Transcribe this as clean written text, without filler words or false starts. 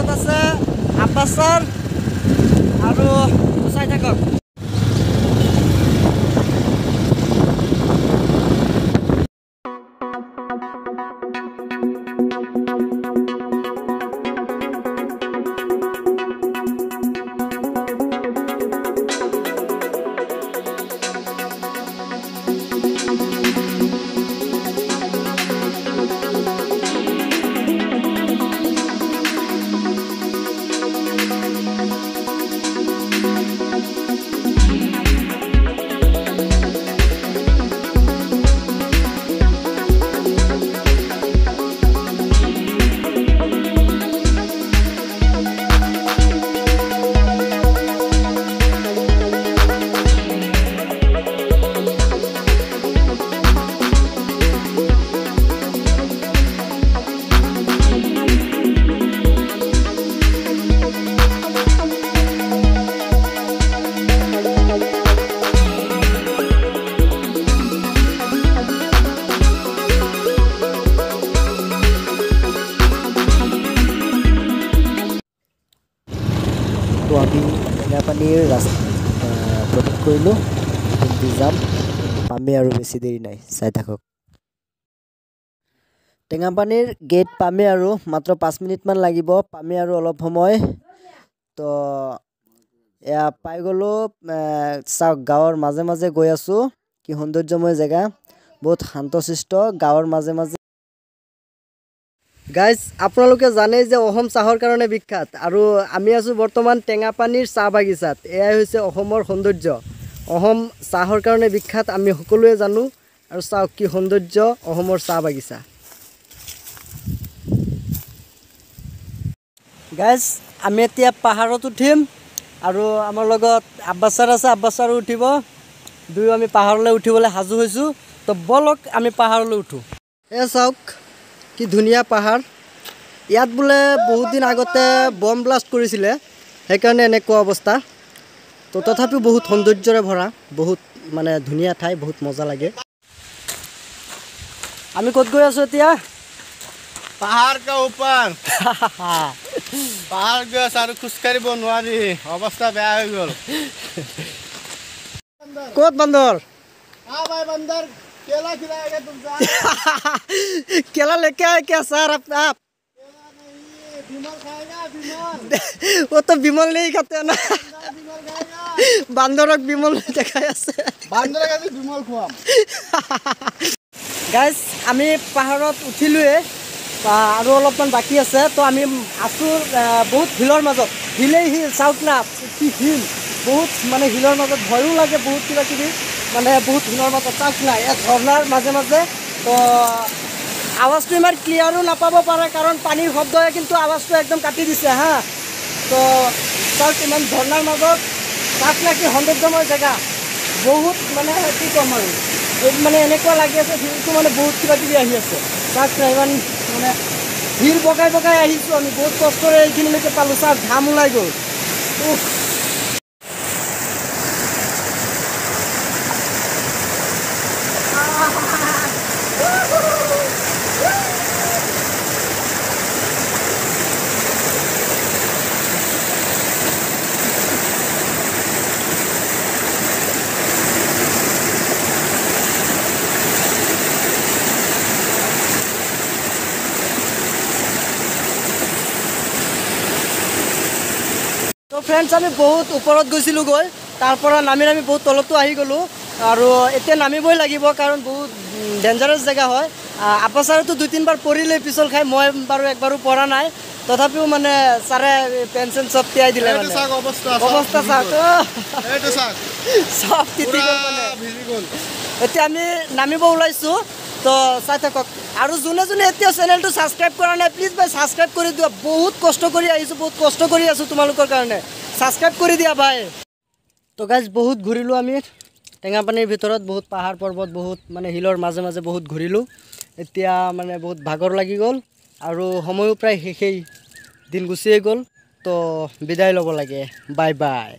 লগত আছে আব্বাছ স্যাৰ আৰু চাই থাকক। তো আমি টেঙাপানীৰ প্ৰৱেশ কৰিলোঁ। কিন্তু যাম পামেই আৰু বেছি দেৰি নাই, চাই থাকক। টেঙাপানীৰ গেট পামেই আৰু মাত্ৰ 5 মিনিটমান লাগিব, পামেই আৰু অলপ সময়। তো এয়া পাই গ'লোঁ। চাওক গাঁৱৰ মাজে মাজে গৈ আছোঁ, কি সৌন্দৰ্যময় জেগা, বহুত শান্তশিষ্ট গাঁৱৰ মাজে মাজে। গাইজ আপোনালোকে জানে যে অসম চাহৰ কাৰণে বিখ্যাত, আৰু আমি আছোঁ বৰ্তমান টেঙাপানীৰ চাহ বাগিচাত। এয়াই হৈছে অসমৰ সৌন্দৰ্য। অসম চাহৰ কাৰণে বিখ্যাত আমি সকলোৱে জানো, আৰু চাওক কি সৌন্দৰ্য অসমৰ চাহ বাগিচা। গাইজ আমি এতিয়া পাহাৰত উঠিম, আৰু আমাৰ লগত আব্বাছ ছাৰ আছে, আব্বাছ ছাৰো উঠিব। দুয়ো আমি পাহাৰলৈ উঠিবলৈ সাজু হৈছোঁ। তো বলক আমি পাহাৰলৈ উঠোঁ। এয়া চাওক কি ধুনীয়া পাহাৰ। ইয়াত বোলে বহুত দিন আগতে বম ব্লাষ্ট কৰিছিলে, সেইকাৰণে এনেকুৱা অৱস্থা। তো তথাপিও বহুত সৌন্দৰ্যৰে ভৰা, বহুত মানে ধুনীয়া ঠাই, বহুত মজা লাগে। আমি ক'ত গৈ আছোঁ এতিয়া? পাহাৰ কা ওপৰ। পাহাৰ গৈ আছোঁ আৰু খোজকাঢ়িব নোৱাৰি, অৱস্থা বেয়া হৈ গ'ল। ক'ত বান্দৰ? ভাই बंदर केला खिलाएगा तुमसे। केला लेके आए क्या सर आप? केला नहीं, विमल खाएगा विमल। वो तो विमल नहीं खाते ना, विमल खाएगा। बांदरक विमल देखाई আছে। बांदर का विमल खुआम। গাইজ আমি পাহাৰত উঠিলোৱে, আৰু অলপমান বাকী আছে। তো আমি আছোঁ বহুত হিলৰ মাজত। হিলেই হিল, চাওক না কি হিল, বহুত মানে হিলৰ মাজত ভয়ো লাগে, বহুত কিবা কিবি মানে বহুত হিলৰ মাজত। চাওক না ইয়াত ঝৰ্ণাৰ মাজে মাজে। তো আৱাজটো ইমান ক্লিয়াৰো নাপাব পাৰে, কাৰণ পানীৰ শব্দই কিন্তু আৱাজটো একদম কাটি দিছে হা। তো চাওক ইমান ঝৰ্ণাৰ মাজত, তাত নাকি সৌন্দৰ্যময় জেগা, বহুত মানে কি ক'ম আৰু, মানে এনেকুৱা লাগি আছে ভিউটো মানে বহুত কিবা কিবি আহি আছে। চাওক না ইমান মানে হিল বগাই বগাই আহিছোঁ আমি, বহুত কষ্টৰে এইখিনিলৈকে পালোঁ। চাওক ঘাম ওলাই গ'ল। তো ফ্ৰেণ্ডছ আমি বহুত ওপৰত গৈছিলোঁ গৈ, তাৰপৰা নামি নামি বহুত তলতো আহি গ'লোঁ, আৰু এতিয়া নামিবই লাগিব কাৰণ বহুত ডেঞ্জাৰাছ জেগা হয়। আব্বাছ ছাৰেতো 2-3 বাৰ পৰিলে পিছল খাই, মই বাৰু একবাৰো পৰা নাই। তথাপিও মানে ছাৰে পেঞ্চন চব তিয়াই দিলে, মানে অৱস্থা চাওক চব তিতি গ'ল মানে। এতিয়া আমি নামিব ওলাইছোঁ, তো চাই থাকক। আৰু যোনে যোনে এতিয়া চেনেলটো ছাবস্ক্ৰাইব কৰা নাই, প্লিজ ভাই ছাবস্ক্ৰাইব কৰি দিয়া। বহুত কষ্ট কৰি আহিছোঁ, বহুত কষ্ট কৰি আছোঁ তোমালোকৰ কাৰণে, ছাবস্ক্ৰাইব কৰি দিয়া ভাই। তো গাইজ বহুত ঘূৰিলোঁ আমি টেঙাপানীৰ ভিতৰত, বহুত পাহাৰ পৰ্বত, বহুত মানে হিলৰ মাজে মাজে বহুত ঘূৰিলোঁ। এতিয়া মানে বহুত ভাগৰ লাগি গ'ল, আৰু সময়ো প্ৰায় শেষেই, দিন গুচিয়ে গ'ল। তো বিদায় ল'ব লাগে, বাই বাই।